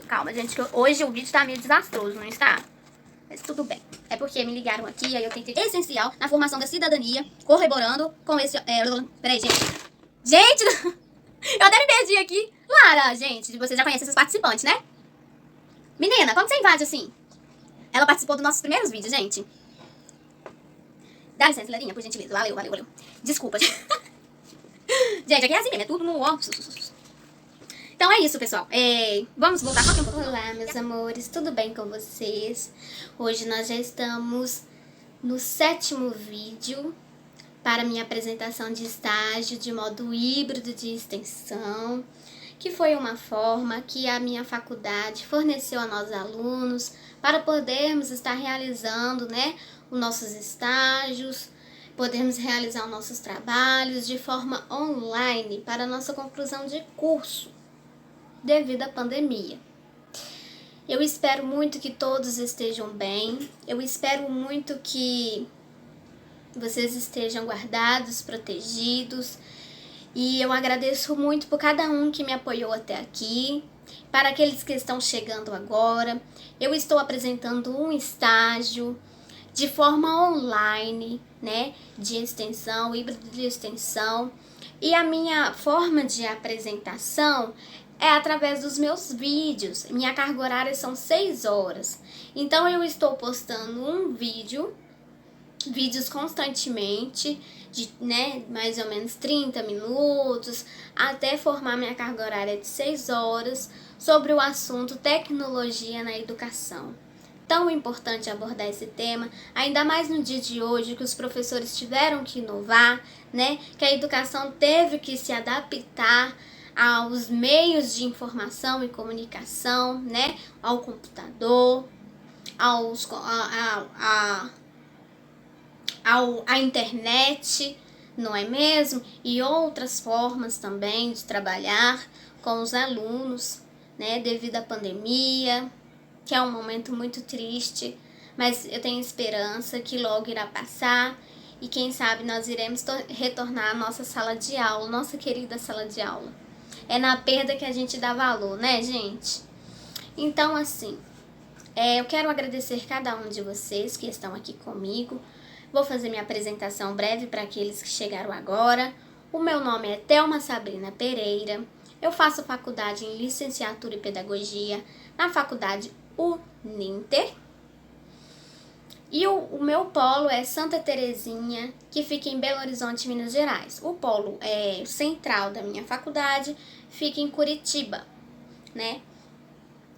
Calma, gente, que hoje o vídeo tá meio desastroso, não está? Mas tudo bem. É porque me ligaram aqui, aí eu tentei essencial na formação da cidadania, corroborando com esse... peraí, gente. Gente, eu até me perdi aqui. Lara, gente, você já conhece esses participantes, né? Menina, como você invade assim? Ela participou dos nossos primeiros vídeos, gente. Dá licença, Larinha, por gentileza. Valeu, valeu, valeu. Desculpa, gente. Gente, aqui é assim mesmo, é tudo no ó. Então é isso, pessoal. Vamos voltar só aqui um pouco. Olá, meus amores, tudo bem com vocês? Hoje nós já estamos no 7º vídeo para minha apresentação de estágio de modo híbrido de extensão, que foi uma forma que a minha faculdade forneceu a nós alunos para podermos estar realizando, né, os nossos estágios, podermos realizar os nossos trabalhos de forma online para a nossa conclusão de curso, devido à pandemia. Eu espero muito que todos estejam bem, eu espero muito que vocês estejam guardados, protegidos, e eu agradeço muito por cada um que me apoiou até aqui. Para aqueles que estão chegando agora, eu estou apresentando um estágio de forma online, né, de extensão, híbrido de extensão, e a minha forma de apresentação é através dos meus vídeos. Minha carga horária são 6 horas, então eu estou postando vídeos constantemente, de, né, mais ou menos 30 minutos, até formar minha carga horária de 6 horas, sobre o assunto tecnologia na educação. Tão importante abordar esse tema, ainda mais no dia de hoje, que os professores tiveram que inovar, né, que a educação teve que se adaptar aos meios de informação e comunicação, né, ao computador, à internet, não é mesmo? E outras formas também de trabalhar com os alunos, né, devido à pandemia, que é um momento muito triste, mas eu tenho esperança que logo irá passar e quem sabe nós iremos retornar à nossa sala de aula, nossa querida sala de aula. É na perda que a gente dá valor, né, gente? Então, assim, eu quero agradecer cada um de vocês que estão aqui comigo. Vou fazer minha apresentação breve para aqueles que chegaram agora. O meu nome é Thelma Sabrina Pereira. Eu faço faculdade em Licenciatura e Pedagogia na Faculdade Uninter. E o meu polo é Santa Terezinha, que fica em Belo Horizonte, Minas Gerais. O polo central da minha faculdade fica em Curitiba, né?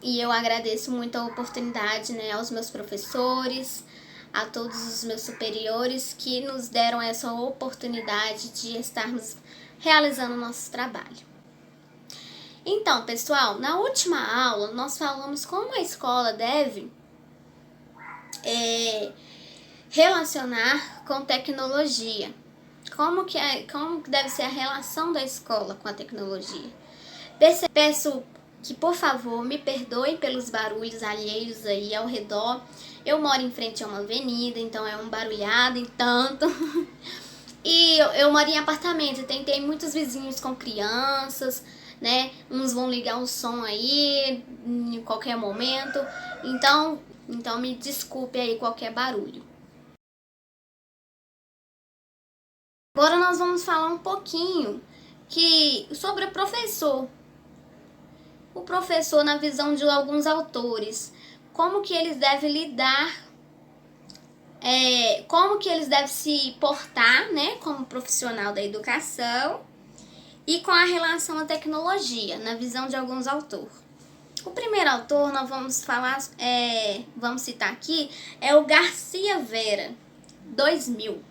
E eu agradeço muito a oportunidade, né, aos meus professores, a todos os meus superiores que nos deram essa oportunidade de estarmos realizando o nosso trabalho. Então, pessoal, na última aula nós falamos como a escola deve relacionar com tecnologia. Como que deve ser a relação da escola com a tecnologia. Peço que, por favor, me perdoem pelos barulhos alheios aí ao redor. Eu moro em frente a uma avenida, então é um barulhado em tanto. E eu moro em apartamento, tem muitos vizinhos com crianças, né? Uns vão ligar o som aí em qualquer momento. Então me desculpe aí qualquer barulho. Agora nós vamos falar um pouquinho sobre o professor. O professor na visão de alguns autores. Como que eles devem lidar, como que eles devem se portar, né, como profissional da educação e com a relação à tecnologia, na visão de alguns autores. O primeiro autor nós vamos falar, vamos citar aqui, é o Garcia Vera, 2000.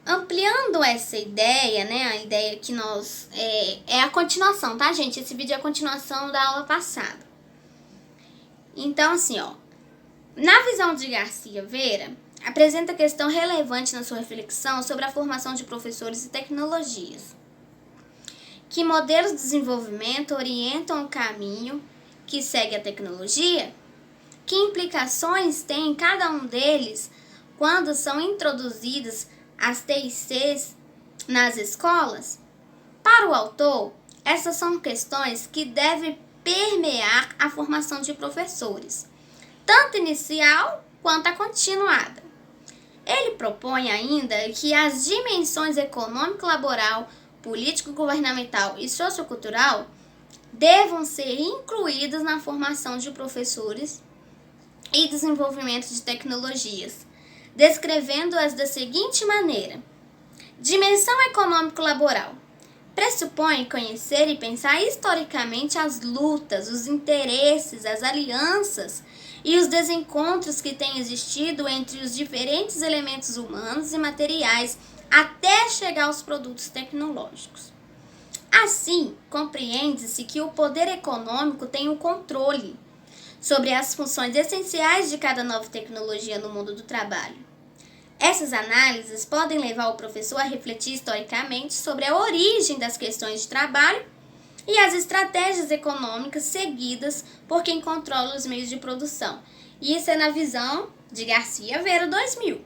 Ampliando essa ideia, né, a ideia que nós... é a continuação, tá, gente? Esse vídeo é a continuação da aula passada. Então, assim, ó, na visão de Garcia Vera, apresenta questão relevante na sua reflexão sobre a formação de professores e tecnologias. Que modelos de desenvolvimento orientam o caminho que segue a tecnologia? Que implicações tem cada um deles quando são introduzidas as TICs nas escolas? Para o autor, essas são questões que devem permear a formação de professores, tanto inicial quanto a continuada. Ele propõe ainda que as dimensões econômico-laboral, político-governamental e sociocultural devam ser incluídas na formação de professores e desenvolvimento de tecnologias, descrevendo-as da seguinte maneira: dimensão econômico-laboral pressupõe conhecer e pensar historicamente as lutas, os interesses, as alianças e os desencontros que têm existido entre os diferentes elementos humanos e materiais até chegar aos produtos tecnológicos. Assim, compreende-se que o poder econômico tem o controle sobre as funções essenciais de cada nova tecnologia no mundo do trabalho. Essas análises podem levar o professor a refletir historicamente sobre a origem das questões de trabalho e as estratégias econômicas seguidas por quem controla os meios de produção. Isso é na visão de Garcia Vera 2000.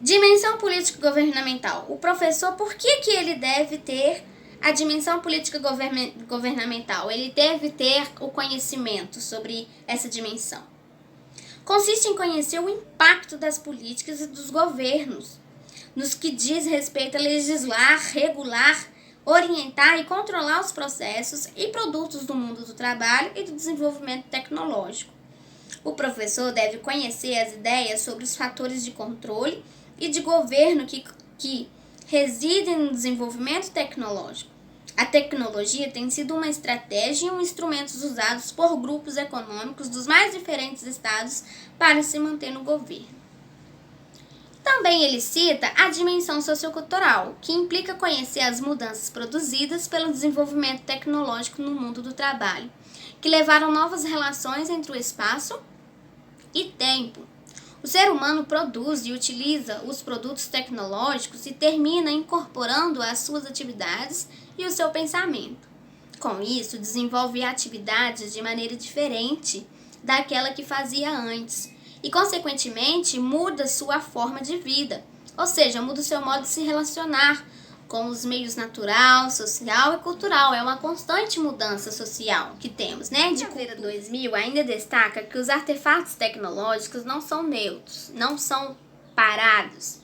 Dimensão político-governamental. O professor, por que ele deve ter a dimensão política-governamental? Ele deve ter o conhecimento sobre essa dimensão. Consiste em conhecer o impacto das políticas e dos governos, nos que diz respeito a legislar, regular, orientar e controlar os processos e produtos do mundo do trabalho e do desenvolvimento tecnológico. O professor deve conhecer as ideias sobre os fatores de controle e de governo que residem no desenvolvimento tecnológico. A tecnologia tem sido uma estratégia e um instrumento usados por grupos econômicos dos mais diferentes estados para se manter no governo. Também ele cita a dimensão sociocultural, que implica conhecer as mudanças produzidas pelo desenvolvimento tecnológico no mundo do trabalho, que levaram novas relações entre o espaço e tempo. O ser humano produz e utiliza os produtos tecnológicos e termina incorporando as suas atividades e o seu pensamento. Com isso, desenvolve atividades de maneira diferente daquela que fazia antes e, consequentemente, muda sua forma de vida, ou seja, muda o seu modo de se relacionar com os meios natural, social e cultural. É uma constante mudança social que temos, né? De Vera 2000 ainda destaca que os artefatos tecnológicos não são neutros, não são parados,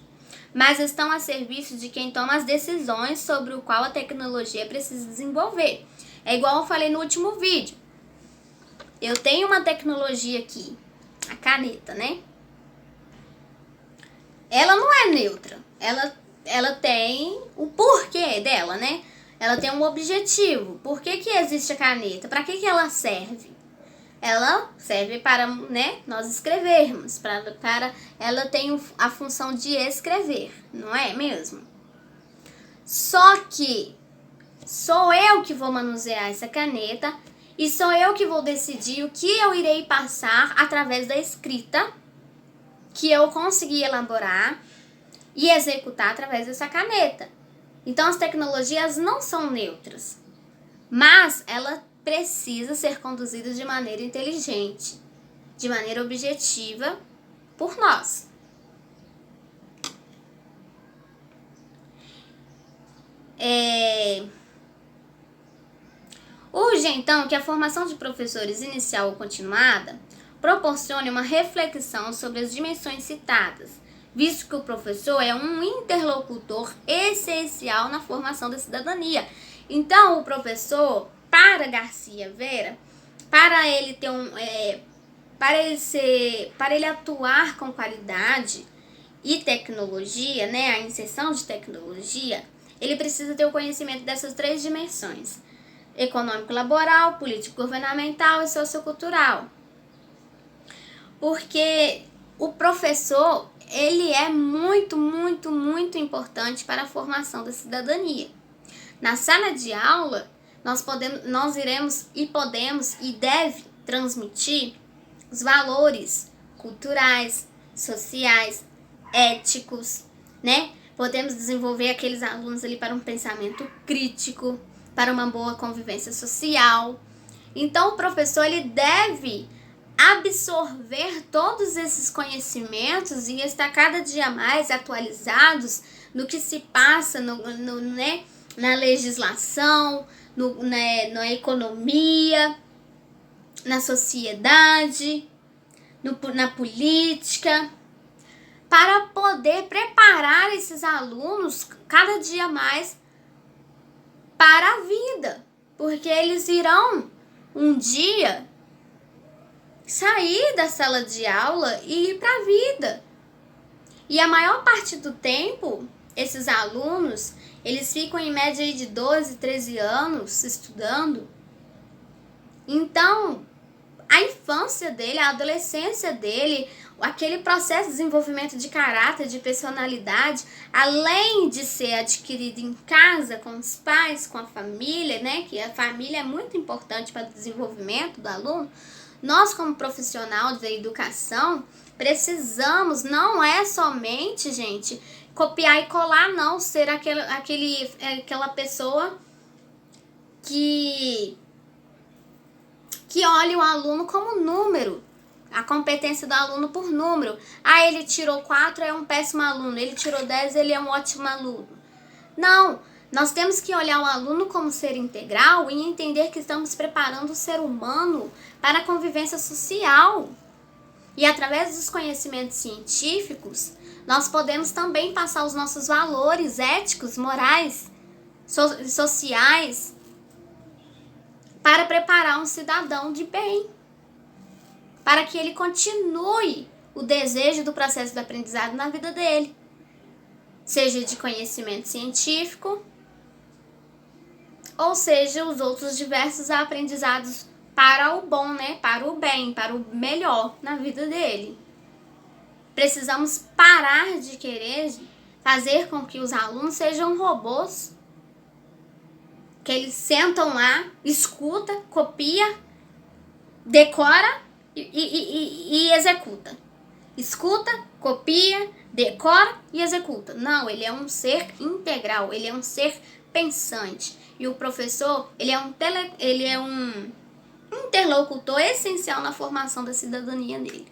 mas estão a serviço de quem toma as decisões sobre o qual a tecnologia precisa desenvolver. É igual eu falei no último vídeo. Eu tenho uma tecnologia aqui, a caneta, né? Ela não é neutra. Ela tem o porquê dela, né? Ela tem um objetivo. Por que existe a caneta? Para que ela serve? Ela serve para, né, nós escrevermos. Ela tem a função de escrever, não é mesmo? Só que sou eu que vou manusear essa caneta e sou eu que vou decidir o que eu irei passar através da escrita que eu consegui elaborar e executar através dessa caneta. Então, as tecnologias não são neutras, mas ela precisa ser conduzida de maneira inteligente, de maneira objetiva por nós. Urge, então, que a formação de professores inicial ou continuada proporcione uma reflexão sobre as dimensões citadas, visto que o professor é um interlocutor essencial na formação da cidadania. Então, o professor, para Garcia Vera, para ele atuar com qualidade e tecnologia, né, a inserção de tecnologia, ele precisa ter o conhecimento dessas três dimensões: econômico-laboral, político-governamental e sociocultural. Porque o professor, ele é muito, muito, muito importante para a formação da cidadania. Na sala de aula, nós iremos e podemos e deve transmitir os valores culturais, sociais, éticos, né? Podemos desenvolver aqueles alunos ali para um pensamento crítico, para uma boa convivência social. Então, o professor, ele deve absorver todos esses conhecimentos e estar cada dia mais atualizados no que se passa, na legislação, na economia, na sociedade, na política, para poder preparar esses alunos cada dia mais para a vida, porque eles irão um dia sair da sala de aula e ir para a vida. E a maior parte do tempo, esses alunos, eles ficam em média de 12, 13 anos estudando. Então, a infância dele, a adolescência dele, aquele processo de desenvolvimento de caráter, de personalidade, além de ser adquirido em casa, com os pais, com a família, né? Que a família é muito importante para o desenvolvimento do aluno. Nós, como profissional da educação, precisamos, não é somente, gente, copiar e colar, não, ser aquela pessoa que olha o aluno como número, a competência do aluno por número. Ah, ele tirou 4, é um péssimo aluno, ele tirou 10, ele é um ótimo aluno. Não, nós temos que olhar o aluno como ser integral e entender que estamos preparando o ser humano para a convivência social. E através dos conhecimentos científicos, nós podemos também passar os nossos valores éticos, morais, sociais, para preparar um cidadão de bem, para que ele continue o desejo do processo de aprendizado na vida dele, seja de conhecimento científico, ou seja, os outros diversos aprendizados para o bom, né? Para o bem, para o melhor na vida dele. Precisamos parar de querer fazer com que os alunos sejam robôs, que eles sentam lá, escuta, copia, decora e executa. Escuta, copia, decora e executa. Não, ele é um ser integral, ele é um ser pensante. E o professor, ele é um interlocutor essencial na formação da cidadania dele.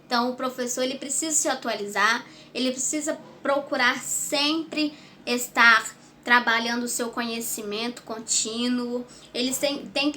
Então, o professor, ele precisa se atualizar, ele precisa procurar sempre estar trabalhando o seu conhecimento contínuo, ele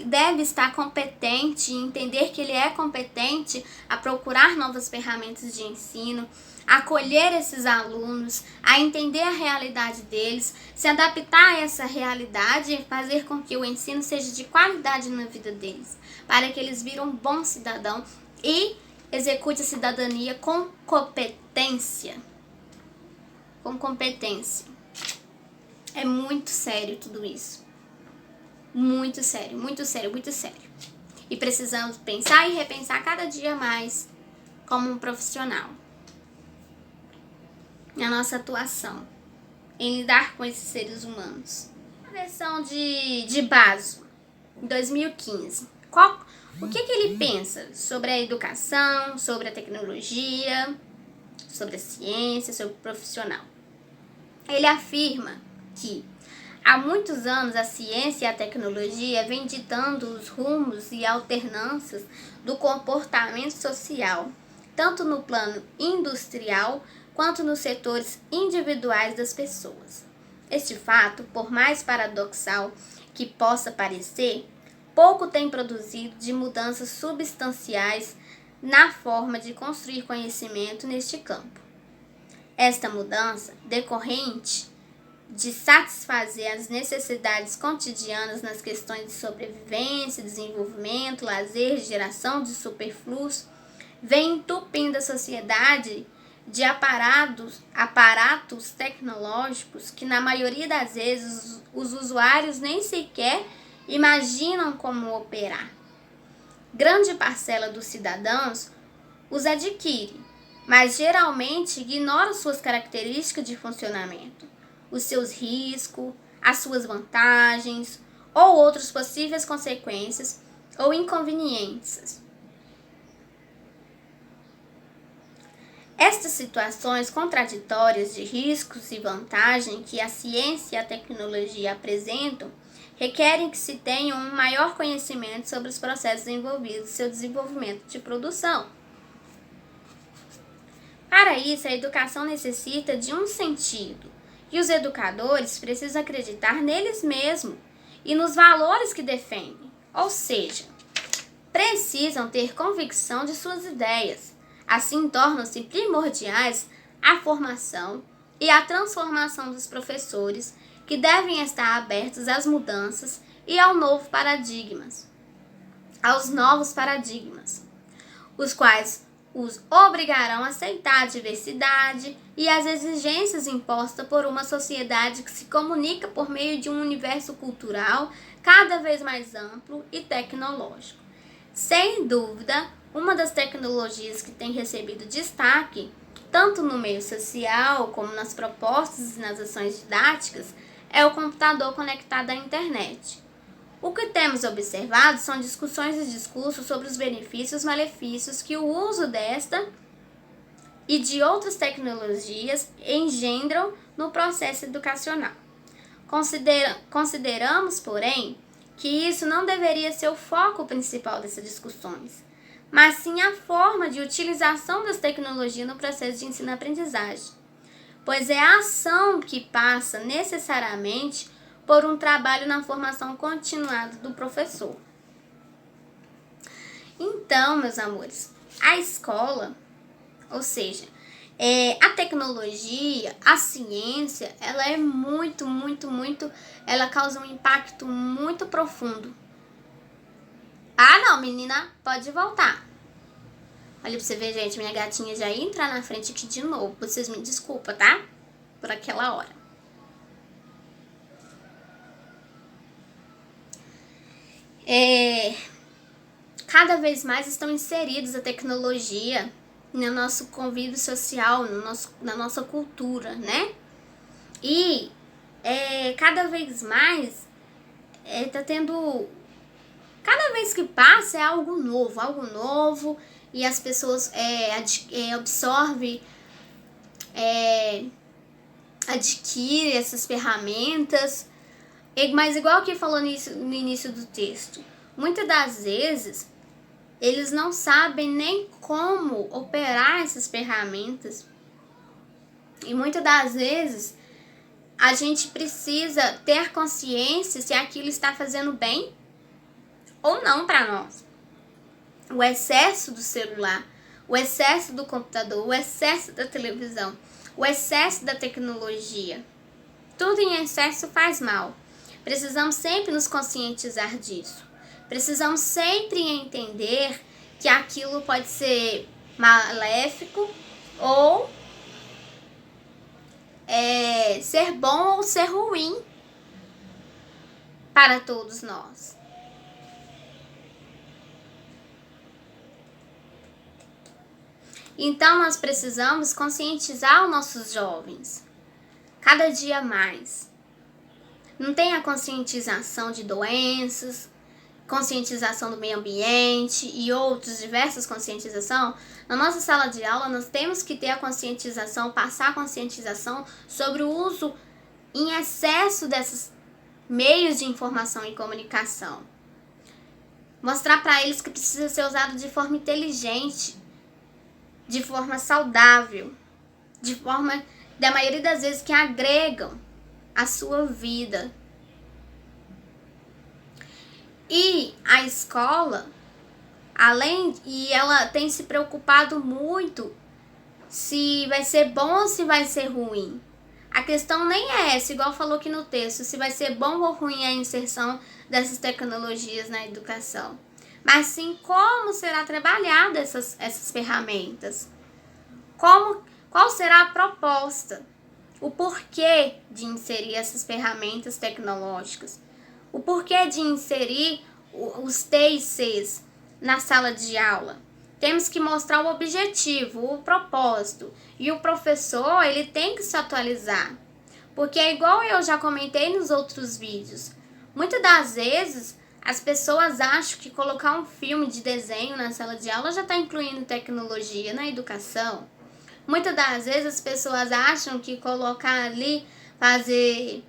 deve estar competente, entender que ele é competente a procurar novas ferramentas de ensino, a acolher esses alunos, a entender a realidade deles, se adaptar a essa realidade e fazer com que o ensino seja de qualidade na vida deles, para que eles viram um bom cidadão e execute a cidadania com competência. Com competência. É muito sério tudo isso. Muito sério, muito sério, muito sério. E precisamos pensar e repensar cada dia mais como um profissional. Na nossa atuação em lidar com esses seres humanos. A versão de Basso, em 2015. O que ele pensa sobre a educação, sobre a tecnologia, sobre a ciência, sobre o profissional? Ele afirma que há muitos anos a ciência e a tecnologia vêm ditando os rumos e alternâncias do comportamento social, tanto no plano industrial quanto nos setores individuais das pessoas. Este fato, por mais paradoxal que possa parecer, pouco tem produzido de mudanças substanciais na forma de construir conhecimento neste campo. Esta mudança, decorrente de satisfazer as necessidades cotidianas nas questões de sobrevivência, desenvolvimento, lazer, geração de superfluos, vem entupindo a sociedade de aparatos tecnológicos que, na maioria das vezes, os usuários nem sequer imaginam como operar. Grande parcela dos cidadãos os adquire, mas geralmente ignora suas características de funcionamento, os seus riscos, as suas vantagens ou outras possíveis consequências ou inconveniências. Estas situações contraditórias de riscos e vantagens que a ciência e a tecnologia apresentam requerem que se tenha um maior conhecimento sobre os processos envolvidos em seu desenvolvimento de produção. Para isso, a educação necessita de um sentido E os educadores precisam acreditar neles mesmos e nos valores que defendem, ou seja, precisam ter convicção de suas ideias. Assim, tornam-se primordiais a formação e a transformação dos professores, que devem estar abertos às mudanças e aos novos paradigmas, os quais os obrigarão a aceitar a diversidade e as exigências impostas por uma sociedade que se comunica por meio de um universo cultural cada vez mais amplo e tecnológico. Sem dúvida, uma das tecnologias que tem recebido destaque, tanto no meio social como nas propostas e nas ações didáticas, é o computador conectado à internet. O que temos observado são discussões e discursos sobre os benefícios e malefícios que o uso desta e de outras tecnologias engendram no processo educacional. Consideramos, porém, que isso não deveria ser o foco principal dessas discussões, mas sim a forma de utilização das tecnologias no processo de ensino-aprendizagem, pois é a ação que passa necessariamente por um trabalho na formação continuada do professor. Então, meus amores, a escola, ou seja, a tecnologia, a ciência, ela é muito, ela causa um impacto muito profundo. Ah, não, menina, pode voltar. Olha pra você ver, gente, minha gatinha já ia entrar na frente aqui de novo. Vocês me desculpam, tá? Por aquela hora. Cada vez mais estão inseridos a tecnologia no nosso convívio social, na nossa cultura, né? E cada vez mais tá tendo... Cada vez que passa é algo novo, e as pessoas absorvem, adquirem essas ferramentas. Mas igual que falou no início do texto, muitas das vezes eles não sabem nem como operar essas ferramentas. E muitas das vezes a gente precisa ter consciência se aquilo está fazendo bem ou não para nós. O excesso do celular, o excesso do computador, o excesso da televisão, o excesso da tecnologia, tudo em excesso faz mal. Precisamos sempre nos conscientizar disso. Precisamos sempre entender que aquilo pode ser maléfico ou ser bom ou ser ruim para todos nós. Então, nós precisamos conscientizar os nossos jovens cada dia mais. Não tem a conscientização de doenças, conscientização do meio ambiente e outras diversas conscientização. Na nossa sala de aula, nós temos que ter a conscientização, passar a conscientização sobre o uso em excesso desses meios de informação e comunicação. Mostrar para eles que precisa ser usado de forma inteligente, de forma saudável, de forma, da maioria das vezes, que agregam a sua vida. E a escola, ela tem se preocupado muito se vai ser bom ou se vai ser ruim. A questão nem é essa, igual falou aqui no texto, se vai ser bom ou ruim a inserção dessas tecnologias na educação, mas sim como será trabalhada essas ferramentas, qual será a proposta, o porquê de inserir essas ferramentas tecnológicas, o porquê de inserir os T e Cs na sala de aula. Temos que mostrar o objetivo, o propósito, e o professor, ele tem que se atualizar, porque é igual eu já comentei nos outros vídeos, muitas das vezes as pessoas acham que colocar um filme de desenho na sala de aula já está incluindo tecnologia na educação. Muitas das vezes as pessoas acham que colocar ali, fazer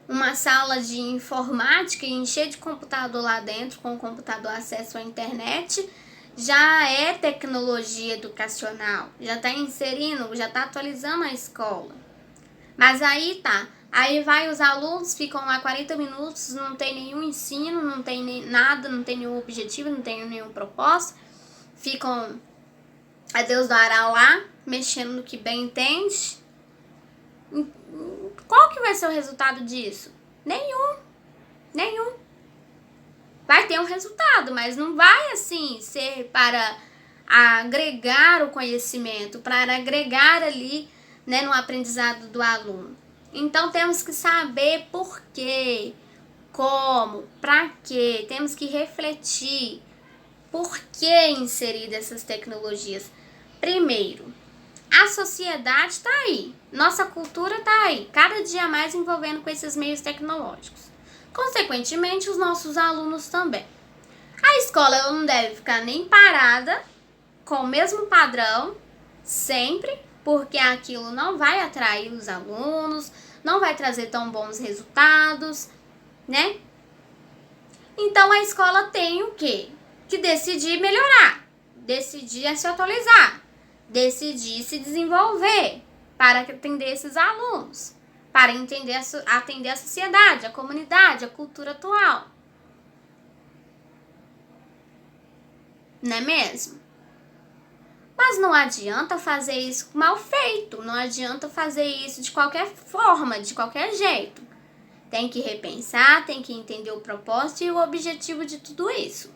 uma sala de informática e encher de computador lá dentro, com o computador acesso à internet, já é tecnologia educacional, já está inserindo, já está atualizando a escola. Mas aí tá, aí vai os alunos, ficam lá 40 minutos, não tem nenhum ensino, não tem nada, não tem nenhum objetivo, não tem nenhum propósito, ficam a Deus dará lá, mexendo no que bem entende. Qual que vai ser o resultado disso? Nenhum. Vai ter um resultado, mas não vai assim ser para agregar o conhecimento, para agregar ali, né, no aprendizado do aluno. Então temos que saber por quê, como, para quê, temos que refletir por que inserir essas tecnologias. Primeiro, a sociedade está aí, nossa cultura está aí, cada dia mais envolvendo com esses meios tecnológicos. Consequentemente, os nossos alunos também. A escola ela não deve ficar nem parada com o mesmo padrão, sempre, porque aquilo não vai atrair os alunos, não vai trazer tão bons resultados, né? Então, a escola tem o quê? Que decidir melhorar, decidir se atualizar, decidir se desenvolver para atender esses alunos, para atender a sociedade, a comunidade, a cultura atual. Não é mesmo? Mas não adianta fazer isso mal feito, não adianta fazer isso de qualquer forma, de qualquer jeito. Tem que repensar, tem que entender o propósito e o objetivo de tudo isso.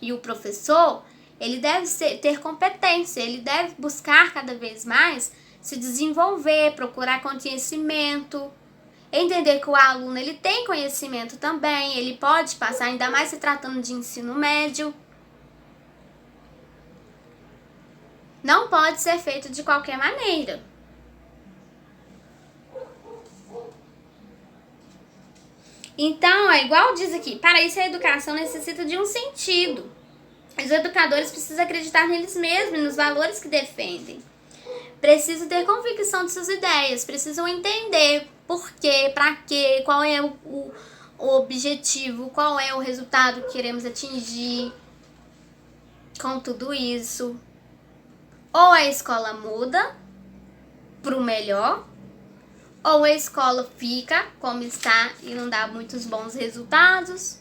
E o professor, ele deve ter competência, ele deve buscar cada vez mais se desenvolver, procurar conhecimento, entender que o aluno ele tem conhecimento também, ele pode passar, ainda mais se tratando de ensino médio. Não pode ser feito de qualquer maneira. Então, é igual diz aqui, para isso a educação necessita de um sentido. Os educadores precisam acreditar neles mesmos, nos valores que defendem. Precisam ter convicção de suas ideias, precisam entender por quê, para quê, qual é o objetivo, qual é o resultado que queremos atingir com tudo isso. Ou a escola muda para o melhor, ou a escola fica como está e não dá muitos bons resultados,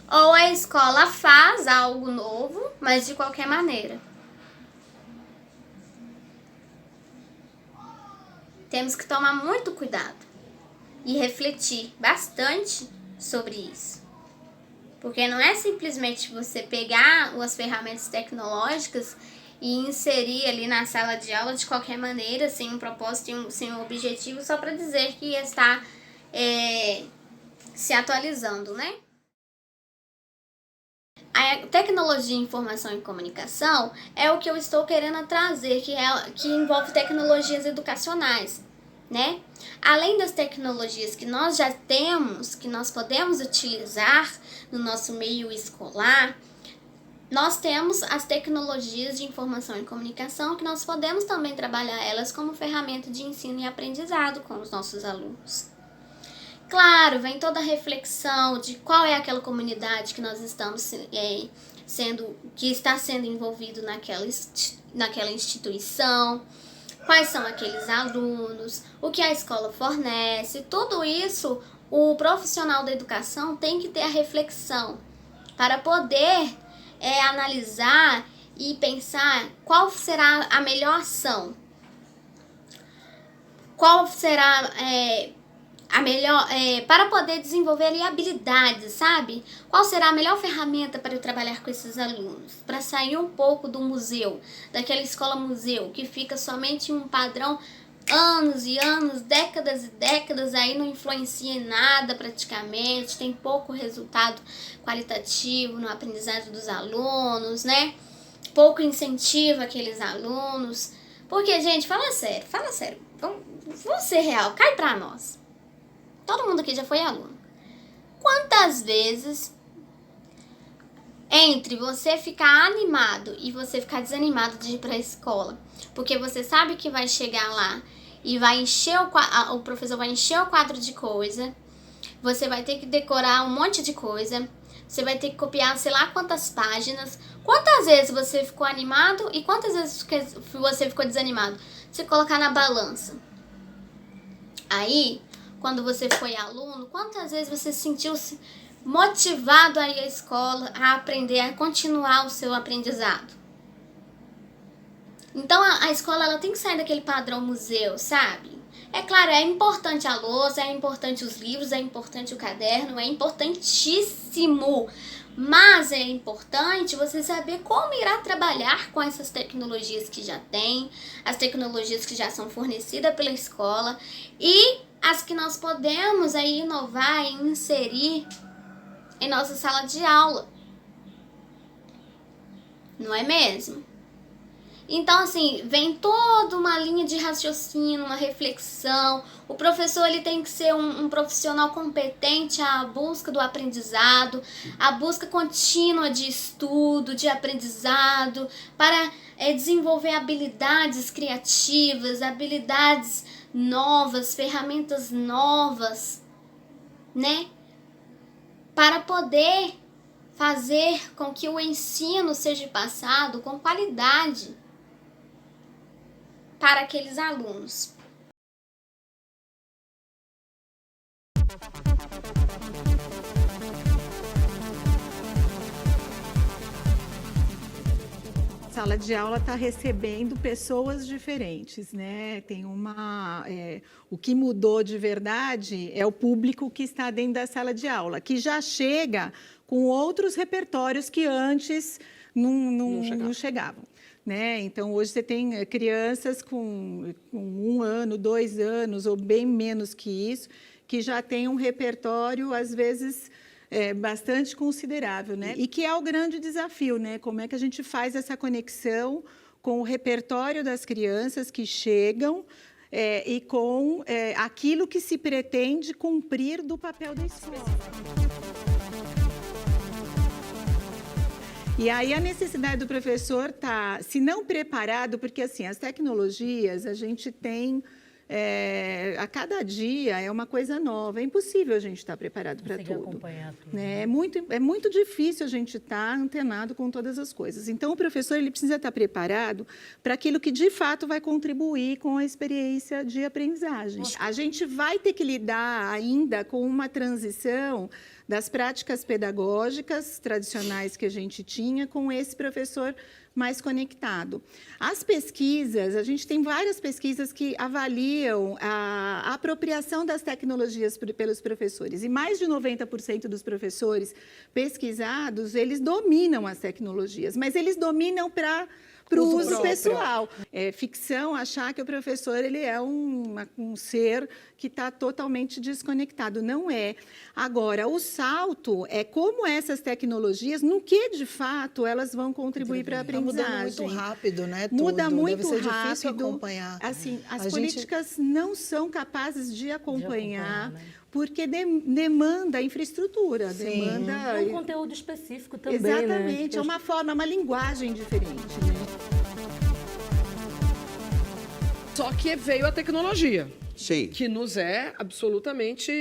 ou a escola faz algo novo, mas de qualquer maneira. Temos que tomar muito cuidado e refletir bastante sobre isso. Porque não é simplesmente você pegar as ferramentas tecnológicas e inserir ali na sala de aula de qualquer maneira, sem um propósito, sem um objetivo, só para dizer que está se atualizando, né? A tecnologia, informação e comunicação é o que eu estou querendo trazer, que envolve tecnologias educacionais, né? Além das tecnologias que nós já temos, que nós podemos utilizar no nosso meio escolar, nós temos as tecnologias de informação e comunicação que nós podemos também trabalhar elas como ferramenta de ensino e aprendizado com os nossos alunos. Claro, vem toda a reflexão de qual é aquela comunidade que nós estamos que está sendo envolvido naquela instituição, quais são aqueles alunos, o que a escola fornece, tudo isso o profissional da educação tem que ter a reflexão para poder analisar e pensar qual será a melhor ação, qual será a melhor, para poder desenvolver ali habilidades, sabe? Qual será a melhor ferramenta para eu trabalhar com esses alunos? Para sair um pouco do museu, daquela escola-museu, que fica somente em um padrão anos e anos, décadas e décadas, aí não influencia em nada praticamente, tem pouco resultado qualitativo no aprendizado dos alunos, né? Pouco incentivo àqueles alunos. Porque, gente, fala sério, vamos ser real, cai pra nós. Todo mundo aqui já foi aluno. Quantas vezes, entre você ficar animado e você ficar desanimado de ir pra escola, porque você sabe que vai chegar lá e vai encher o professor vai encher o quadro de coisa, você vai ter que decorar um monte de coisa, você vai ter que copiar sei lá quantas páginas, Quantas vezes você ficou animado e quantas vezes você ficou desanimado? Se colocar na balança. Aí, quando você foi aluno, quantas vezes você sentiu-se motivado a ir à escola, a aprender, a continuar o seu aprendizado? Então, a escola ela tem que sair daquele padrão museu, sabe? É claro, é importante a lousa, é importante os livros, é importante o caderno, é importantíssimo. Mas é importante você saber como irá trabalhar com essas tecnologias que já tem, as tecnologias que já são fornecidas pela escola e as que nós podemos aí inovar e inserir em nossa sala de aula. Não é mesmo? Então, assim, vem toda uma linha de raciocínio, uma reflexão. O professor ele tem que ser um profissional competente à busca do aprendizado, à busca contínua de estudo, de aprendizado, para desenvolver habilidades criativas, habilidades novas, ferramentas novas, né? Para poder fazer com que o ensino seja passado com qualidade para aqueles alunos. A sala de aula está recebendo pessoas diferentes, né? Tem o que mudou de verdade é o público que está dentro da sala de aula, que já chega com outros repertórios que antes não chegavam. Né? Então, hoje você tem crianças com 1 ano, 2 anos, ou bem menos que isso, que já tem um repertório, às vezes, bastante considerável. Né? E que é o grande desafio, né? Como é que a gente faz essa conexão com o repertório das crianças que chegam e com aquilo que se pretende cumprir do papel da escola. E aí a necessidade do professor tá, se não preparado, porque assim, as tecnologias a gente tem, a cada dia é uma coisa nova, é impossível a gente estar preparado para tudo. Acompanhar tudo, né? É muito difícil a gente estar antenado com todas as coisas. Então, o professor ele precisa estar preparado para aquilo que, de fato, vai contribuir com a experiência de aprendizagem. A gente vai ter que lidar ainda com uma transição das práticas pedagógicas tradicionais que a gente tinha com esse professor mais conectado. As pesquisas, a gente tem várias pesquisas que avaliam a apropriação das tecnologias pelos professores, e mais de 90% dos professores pesquisados, eles dominam as tecnologias, mas eles dominam para o uso pessoal. É ficção achar que o professor ele é um ser que está totalmente desconectado. Não é. Agora, o salto é como essas tecnologias, no que, de fato, elas vão contribuir para a aprendizagem. Está mudando muito rápido, né? Tudo. Muda muito Deve ser rápido. difícil acompanhar. Assim, as políticas não são capazes de acompanhar, né? porque demanda infraestrutura, Sim. demanda... É um conteúdo específico também, Exatamente, né? é uma forma, uma linguagem diferente, né? Só que veio a tecnologia. Sim. Que nos é absolutamente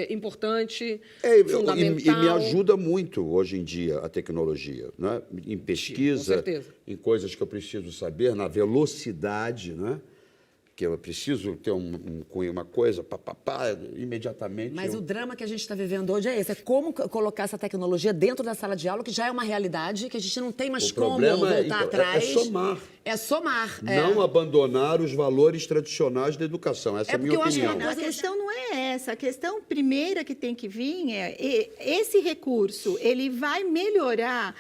importante, E fundamental. me ajuda muito hoje em dia a tecnologia, né? Em pesquisa, Com certeza. em coisas que eu preciso saber, na velocidade, né? Que eu preciso ter uma coisa, imediatamente. Mas o drama que a gente está vivendo hoje é esse, é como colocar essa tecnologia dentro da sala de aula, que já é uma realidade, que a gente não tem mais O como problema voltar atrás. é somar. É somar. Não abandonar os valores tradicionais da educação. Essa é a minha porque eu acho que opinião. uma A questão não é essa. A questão primeira que tem que vir esse recurso, ele vai melhorar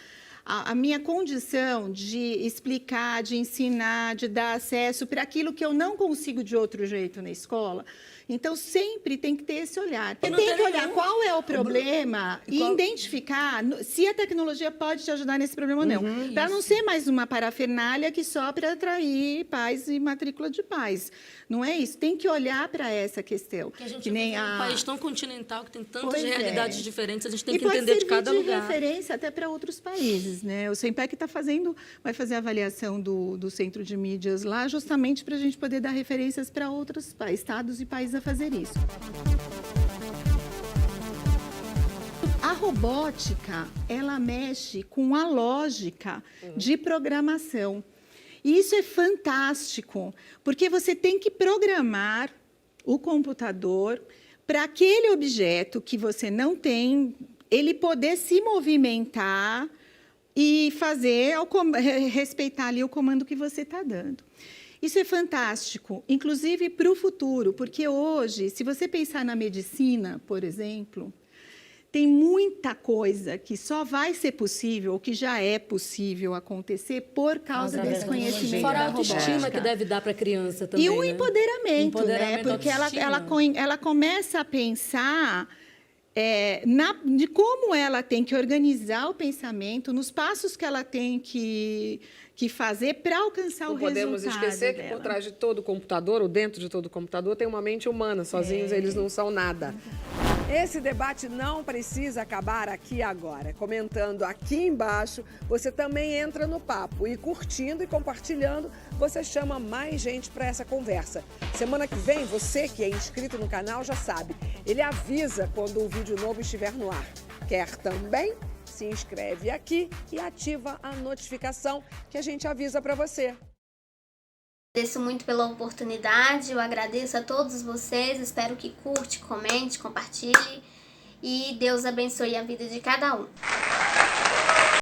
a minha condição de explicar, de ensinar, de dar acesso para aquilo que eu não consigo de outro jeito na escola. Então, sempre tem que ter esse olhar. Tem que olhar qual é o problema e identificar se a tecnologia pode te ajudar nesse problema ou não. Para não ser mais uma parafernália que só para atrair pais e matrícula de pais. Não é isso. Tem que olhar para essa questão. Porque a gente que nem um país tão continental, que tem tantas Pois é. realidades diferentes, a gente tem E que pode entender de servir cada lugar. referência até para outros países, né? O SEMPEC vai fazer a avaliação do centro de mídias lá, justamente para a gente poder dar referências para outros estados e países a fazer isso. A robótica, ela mexe com a lógica de programação. E isso é fantástico, porque você tem que programar o computador para aquele objeto que você não tem, ele poder se movimentar e fazer, respeitar ali o comando que você está dando. Isso é fantástico, inclusive para o futuro, porque hoje, se você pensar na medicina, por exemplo, tem muita coisa que só vai ser possível, ou que já é possível acontecer por causa desse conhecimento Fora da a autoestima robótica. que deve dar para a criança também. E o né? empoderamento, né? Porque ela começa a pensar de como ela tem que organizar o pensamento, nos passos que ela tem que fazer para alcançar o Não podemos resultado esquecer que dela. por trás de todo computador, ou dentro de todo computador, tem uma mente humana. Sozinhos eles não são nada. Esse debate não precisa acabar aqui agora. Comentando aqui embaixo, você também entra no papo. E curtindo e compartilhando, você chama mais gente para essa conversa. Semana que vem, você que é inscrito no canal já sabe. Ele avisa quando o vídeo novo estiver no ar. Quer também? Se inscreve aqui e ativa a notificação que a gente avisa para você. Agradeço muito pela oportunidade, eu agradeço a todos vocês, espero que curte, comente, compartilhe e Deus abençoe a vida de cada um.